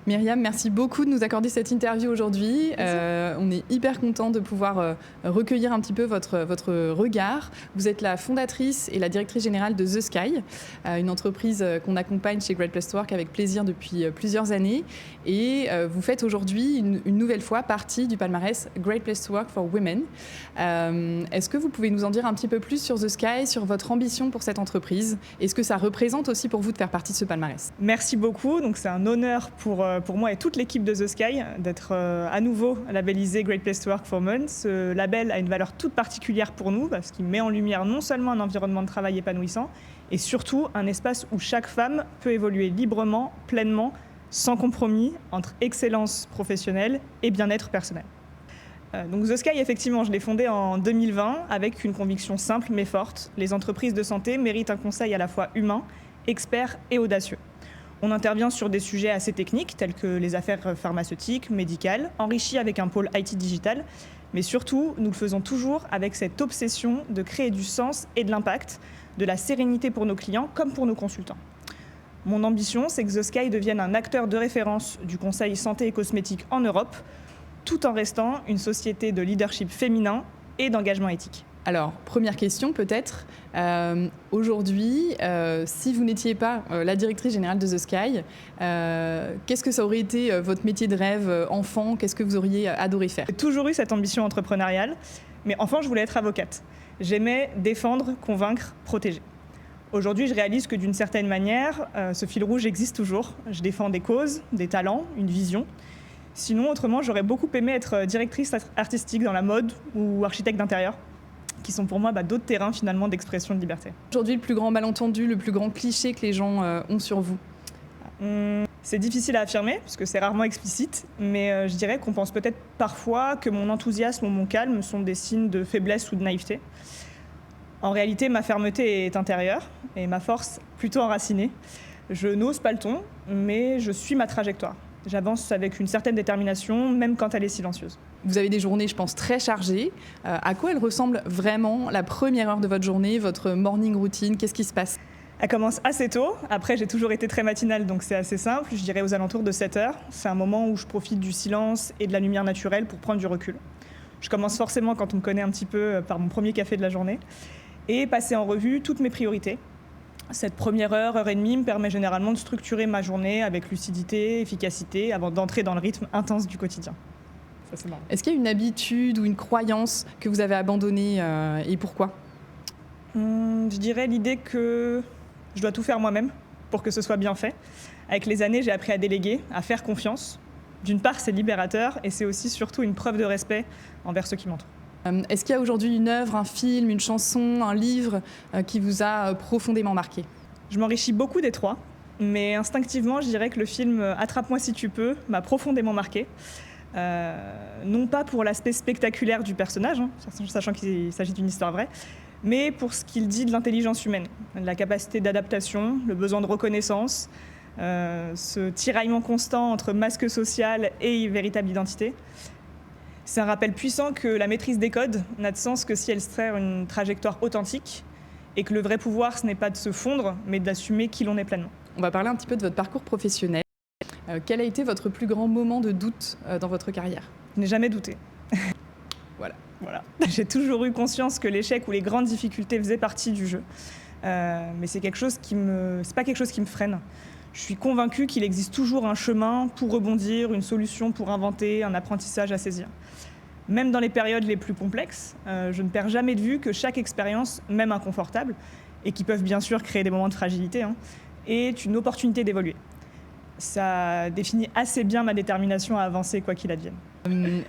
Myriam, merci beaucoup de nous accorder cette interview aujourd'hui. On est hyper content de pouvoir recueillir un petit peu votre regard. Vous êtes la fondatrice et la directrice générale de The Sky, une entreprise qu'on accompagne chez Great Place to Work avec plaisir depuis plusieurs années. Et vous faites aujourd'hui une nouvelle fois partie du palmarès Great Place to Work for Women. Est-ce que vous pouvez nous en dire un petit peu plus sur The Sky, sur votre ambition pour cette entreprise? Et ce que ça représente aussi pour vous de faire partie de ce palmarès? Merci beaucoup. Donc, c'est un honneur pour moi et toute l'équipe de The Sky d'être à nouveau labellisé Great Place to Work for Women. Ce label a une valeur toute particulière pour nous parce qu'il met en lumière non seulement un environnement de travail épanouissant, et surtout un espace où chaque femme peut évoluer librement, pleinement, sans compromis entre excellence professionnelle et bien-être personnel. Donc The Sky, effectivement, je l'ai fondé en 2020 avec une conviction simple mais forte. Les entreprises de santé méritent un conseil à la fois humain, expert et audacieux. On intervient sur des sujets assez techniques tels que les affaires pharmaceutiques, médicales, enrichis avec un pôle IT digital. Mais surtout, nous le faisons toujours avec cette obsession de créer du sens et de l'impact, de la sérénité pour nos clients comme pour nos consultants. Mon ambition, c'est que The Sky devienne un acteur de référence du conseil santé et cosmétique en Europe, tout en restant une société de leadership féminin et d'engagement éthique. Alors, première question peut-être. Aujourd'hui, si vous n'étiez pas la directrice générale de The Sky, qu'est-ce que ça aurait été votre métier de rêve enfant? Qu'est-ce que vous auriez adoré faire? J'ai toujours eu cette ambition entrepreneuriale, mais enfant, je voulais être avocate. J'aimais défendre, convaincre, protéger. Aujourd'hui, je réalise que d'une certaine manière, ce fil rouge existe toujours. Je défends des causes, des talents, une vision. Sinon, autrement, j'aurais beaucoup aimé être directrice artistique dans la mode ou architecte d'intérieur, qui sont pour moi d'autres terrains finalement d'expression de liberté. Aujourd'hui, le plus grand malentendu, le plus grand cliché que les gens ont sur vous? C'est difficile à affirmer, parce que c'est rarement explicite, mais je dirais qu'on pense peut-être parfois que mon enthousiasme ou mon calme sont des signes de faiblesse ou de naïveté. En réalité, ma fermeté est intérieure et ma force plutôt enracinée. Je n'ose pas le ton, mais je suis ma trajectoire. J'avance avec une certaine détermination, même quand elle est silencieuse. Vous avez des journées, je pense, très chargées. À quoi elle ressemble vraiment la première heure de votre journée, votre morning routine? Qu'est-ce qui se passe? Elle commence assez tôt. Après, j'ai toujours été très matinale, donc c'est assez simple. Je dirais aux alentours de 7 heures. C'est un moment où je profite du silence et de la lumière naturelle pour prendre du recul. Je commence forcément, quand on me connaît un petit peu, par mon premier café de la journée et passer en revue toutes mes priorités. Cette première heure et demie me permet généralement de structurer ma journée avec lucidité, efficacité, avant d'entrer dans le rythme intense du quotidien. Ça, c'est marrant. Est-ce qu'il y a une habitude ou une croyance que vous avez abandonnée et pourquoi? Je dirais l'idée que je dois tout faire moi-même pour que ce soit bien fait. Avec les années, j'ai appris à déléguer, à faire confiance. D'une part, c'est libérateur et c'est aussi surtout une preuve de respect envers ceux qui m'entourent. Est-ce qu'il y a aujourd'hui une œuvre, un film, une chanson, un livre qui vous a profondément marqué? Je m'enrichis beaucoup des trois, mais instinctivement, je dirais que le film Attrape-moi si tu peux m'a profondément marqué. Non pas pour l'aspect spectaculaire du personnage, sachant qu'il s'agit d'une histoire vraie, mais pour ce qu'il dit de l'intelligence humaine, la capacité d'adaptation, le besoin de reconnaissance, ce tiraillement constant entre masque social et véritable identité. C'est un rappel puissant que la maîtrise des codes n'a de sens que si elle se traire une trajectoire authentique et que le vrai pouvoir, ce n'est pas de se fondre, mais d'assumer qui l'on est pleinement. On va parler un petit peu de votre parcours professionnel. Quel a été votre plus grand moment de doute dans votre carrière? Je n'ai jamais douté. Voilà. J'ai toujours eu conscience que l'échec ou les grandes difficultés faisaient partie du jeu. Mais c'est pas quelque chose qui me freine. Je suis convaincue qu'il existe toujours un chemin pour rebondir, une solution pour inventer, un apprentissage à saisir. Même dans les périodes les plus complexes, je ne perds jamais de vue que chaque expérience, même inconfortable, et qui peuvent bien sûr créer des moments de fragilité, est une opportunité d'évoluer. Ça définit assez bien ma détermination à avancer quoi qu'il advienne.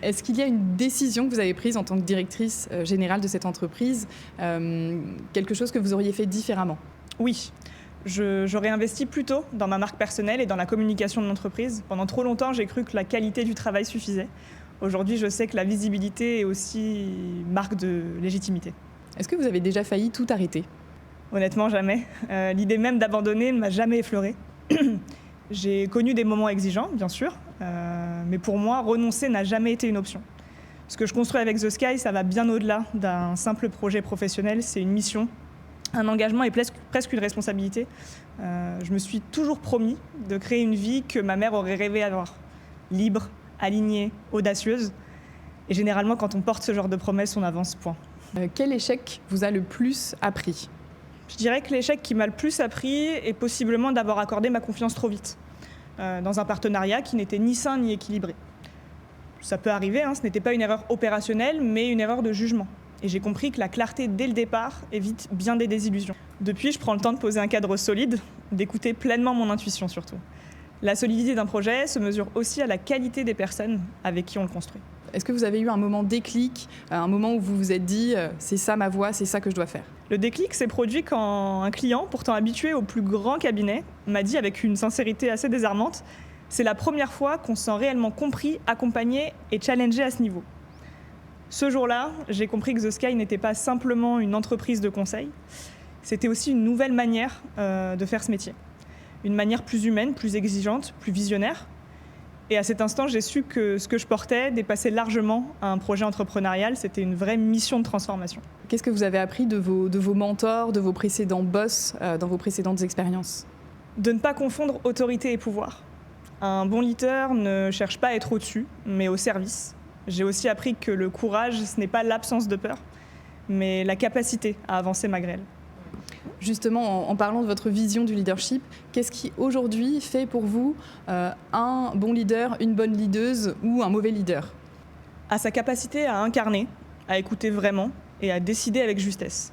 Est-ce qu'il y a une décision que vous avez prise en tant que directrice générale de cette entreprise, quelque chose que vous auriez fait différemment? Oui. J'aurais investi plus tôt dans ma marque personnelle et dans la communication de l'entreprise. Pendant trop longtemps, j'ai cru que la qualité du travail suffisait. Aujourd'hui, je sais que la visibilité est aussi marque de légitimité. Est-ce que vous avez déjà failli tout arrêter? Honnêtement, jamais. L'idée même d'abandonner ne m'a jamais effleurée. J'ai connu des moments exigeants, bien sûr, mais pour moi, renoncer n'a jamais été une option. Ce que je construis avec The Sky, ça va bien au-delà d'un simple projet professionnel, c'est une mission un engagement et presque une responsabilité. Je me suis toujours promis de créer une vie que ma mère aurait rêvé avoir. Libre, alignée, audacieuse. Et généralement, quand on porte ce genre de promesses, on avance, point. Quel échec vous a le plus appris ? Je dirais que l'échec qui m'a le plus appris est possiblement d'avoir accordé ma confiance trop vite, dans un partenariat qui n'était ni sain ni équilibré. Ça peut arriver, ce n'était pas une erreur opérationnelle, mais une erreur de jugement. Et j'ai compris que la clarté dès le départ évite bien des désillusions. Depuis, je prends le temps de poser un cadre solide, d'écouter pleinement mon intuition surtout. La solidité d'un projet se mesure aussi à la qualité des personnes avec qui on le construit. Est-ce que vous avez eu un moment déclic, un moment où vous vous êtes dit « c'est ça ma voie, c'est ça que je dois faire ». Le déclic s'est produit quand un client, pourtant habitué au plus grand cabinet, m'a dit avec une sincérité assez désarmante « c'est la première fois qu'on se sent réellement compris, accompagné et challengé à ce niveau ». Ce jour-là, j'ai compris que The Sky n'était pas simplement une entreprise de conseil, c'était aussi une nouvelle manière de faire ce métier. Une manière plus humaine, plus exigeante, plus visionnaire. Et à cet instant, j'ai su que ce que je portais dépassait largement un projet entrepreneurial. C'était une vraie mission de transformation. Qu'est-ce que vous avez appris de vos mentors, de vos précédents boss, dans vos précédentes expériences ? De ne pas confondre autorité et pouvoir. Un bon leader ne cherche pas à être au-dessus, mais au service. J'ai aussi appris que le courage, ce n'est pas l'absence de peur, mais la capacité à avancer malgré elle. Justement, en parlant de votre vision du leadership, qu'est-ce qui aujourd'hui fait pour vous un bon leader, une bonne leaduse ou un mauvais leader ? À sa capacité à incarner, à écouter vraiment et à décider avec justesse.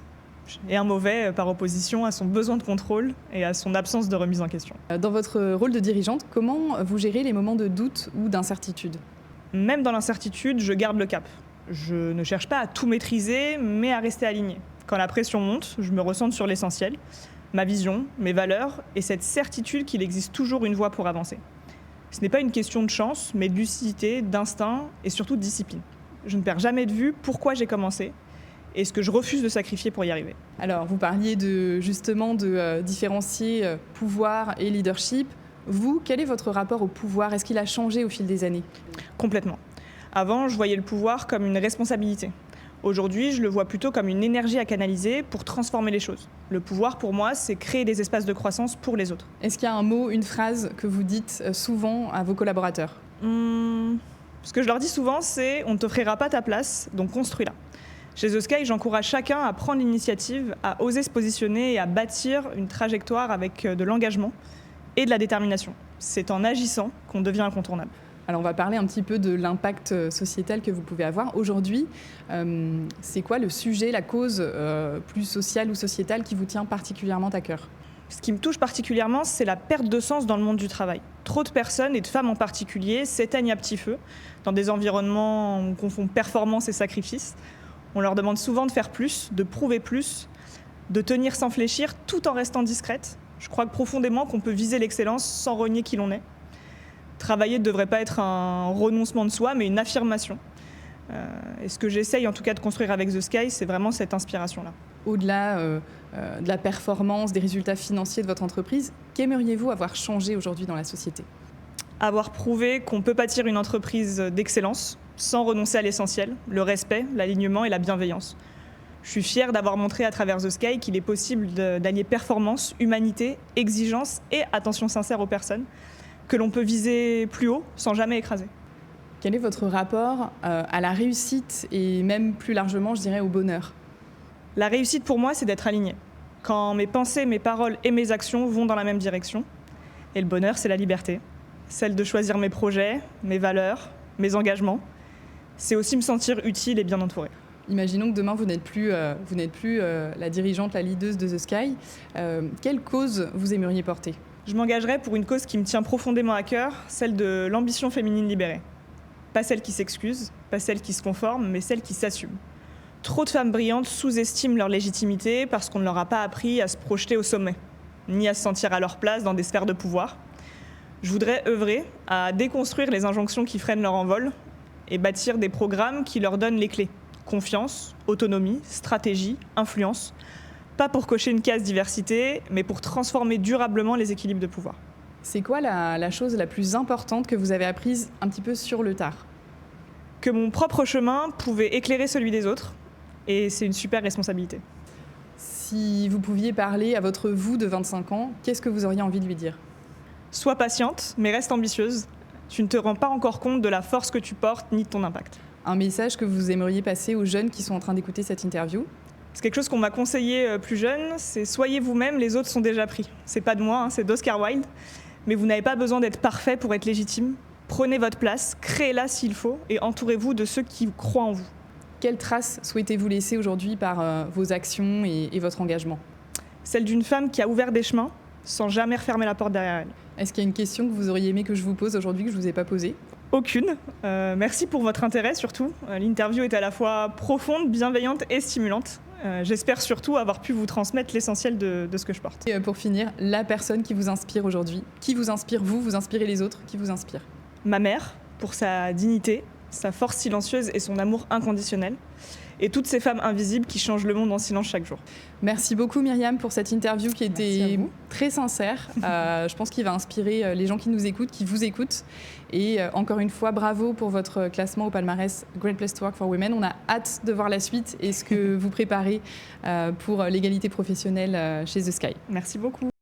Et un mauvais, par opposition, à son besoin de contrôle et à son absence de remise en question. Dans votre rôle de dirigeante, comment vous gérez les moments de doute ou d'incertitude ? Même dans l'incertitude, je garde le cap. Je ne cherche pas à tout maîtriser, mais à rester aligné. Quand la pression monte, je me recentre sur l'essentiel, ma vision, mes valeurs et cette certitude qu'il existe toujours une voie pour avancer. Ce n'est pas une question de chance, mais de lucidité, d'instinct et surtout de discipline. Je ne perds jamais de vue pourquoi j'ai commencé et ce que je refuse de sacrifier pour y arriver. Alors, vous parliez justement de différencier pouvoir et leadership. Vous, quel est votre rapport au pouvoir ? Est-ce qu'il a changé au fil des années ? Complètement. Avant, je voyais le pouvoir comme une responsabilité. Aujourd'hui, je le vois plutôt comme une énergie à canaliser pour transformer les choses. Le pouvoir, pour moi, c'est créer des espaces de croissance pour les autres. Est-ce qu'il y a un mot, une phrase que vous dites souvent à vos collaborateurs ? Ce que je leur dis souvent, c'est « on ne t'offrira pas ta place, donc construis-la ». Chez The Sky, j'encourage chacun à prendre l'initiative, à oser se positionner et à bâtir une trajectoire avec de l'engagement et de la détermination. C'est en agissant qu'on devient incontournable. Alors on va parler un petit peu de l'impact sociétal que vous pouvez avoir. Aujourd'hui, c'est quoi le sujet, la cause plus sociale ou sociétale qui vous tient particulièrement à cœur ? Ce qui me touche particulièrement, c'est la perte de sens dans le monde du travail. Trop de personnes, et de femmes en particulier, s'éteignent à petit feu dans des environnements où on confond performance et sacrifice. On leur demande souvent de faire plus, de prouver plus, de tenir sans fléchir, tout en restant discrète. Je crois que profondément qu'on peut viser l'excellence sans renier qui l'on est. Travailler ne devrait pas être un renoncement de soi, mais une affirmation. Et ce que j'essaye en tout cas de construire avec The Sky, c'est vraiment cette inspiration-là. Au-delà de la performance, des résultats financiers de votre entreprise, qu'aimeriez-vous avoir changé aujourd'hui dans la société ? Avoir prouvé qu'on peut bâtir une entreprise d'excellence sans renoncer à l'essentiel, le respect, l'alignement et la bienveillance. Je suis fière d'avoir montré à travers The Sky qu'il est possible d'allier performance, humanité, exigence et attention sincère aux personnes, que l'on peut viser plus haut sans jamais écraser. Quel est votre rapport à la réussite et même plus largement, je dirais, au bonheur ? La réussite pour moi, c'est d'être aligné. Quand mes pensées, mes paroles et mes actions vont dans la même direction. Et le bonheur, c'est la liberté. Celle de choisir mes projets, mes valeurs, mes engagements. C'est aussi me sentir utile et bien entourée. Imaginons que demain, vous n'êtes plus la dirigeante, la leaduse de The Sky. Quelle cause vous aimeriez porter ? Je m'engagerai pour une cause qui me tient profondément à cœur, celle de l'ambition féminine libérée. Pas celle qui s'excuse, pas celle qui se conforme, mais celle qui s'assume. Trop de femmes brillantes sous-estiment leur légitimité parce qu'on ne leur a pas appris à se projeter au sommet, ni à se sentir à leur place dans des sphères de pouvoir. Je voudrais œuvrer à déconstruire les injonctions qui freinent leur envol et bâtir des programmes qui leur donnent les clés. Confiance, autonomie, stratégie, influence. Pas pour cocher une case diversité, mais pour transformer durablement les équilibres de pouvoir. C'est quoi la chose la plus importante que vous avez apprise un petit peu sur le tard ? Que mon propre chemin pouvait éclairer celui des autres, et c'est une super responsabilité. Si vous pouviez parler à votre vous de 25 ans, qu'est-ce que vous auriez envie de lui dire? Sois patiente, mais reste ambitieuse. Tu ne te rends pas encore compte de la force que tu portes ni de ton impact. Un message que vous aimeriez passer aux jeunes qui sont en train d'écouter cette interview? C'est quelque chose qu'on m'a conseillé plus jeune, c'est soyez vous-même, les autres sont déjà pris. C'est pas de moi, c'est d'Oscar Wilde. Mais vous n'avez pas besoin d'être parfait pour être légitime. Prenez votre place, créez-la s'il faut, et entourez-vous de ceux qui croient en vous. Quelle trace souhaitez-vous laisser aujourd'hui par vos actions et votre engagement? Celle d'une femme qui a ouvert des chemins sans jamais refermer la porte derrière elle. Est-ce qu'il y a une question que vous auriez aimé que je vous pose aujourd'hui que je ne vous ai pas posée? Aucune. Merci pour votre intérêt surtout. L'interview est à la fois profonde, bienveillante et stimulante. J'espère surtout avoir pu vous transmettre l'essentiel de ce que je porte. Et pour finir, la personne qui vous inspire aujourd'hui, qui vous inspire vous, vous inspirez les autres, qui vous inspire? Ma mère, pour sa dignité, sa force silencieuse et son amour inconditionnel. Et toutes ces femmes invisibles qui changent le monde en silence chaque jour. Merci beaucoup Myriam pour cette interview qui était très sincère. Je pense qu'il va inspirer les gens qui nous écoutent, qui vous écoutent. Et encore une fois, bravo pour votre classement au palmarès Great Place to Work for Women. On a hâte de voir la suite et ce que vous préparez pour l'égalité professionnelle chez The Sky. Merci beaucoup.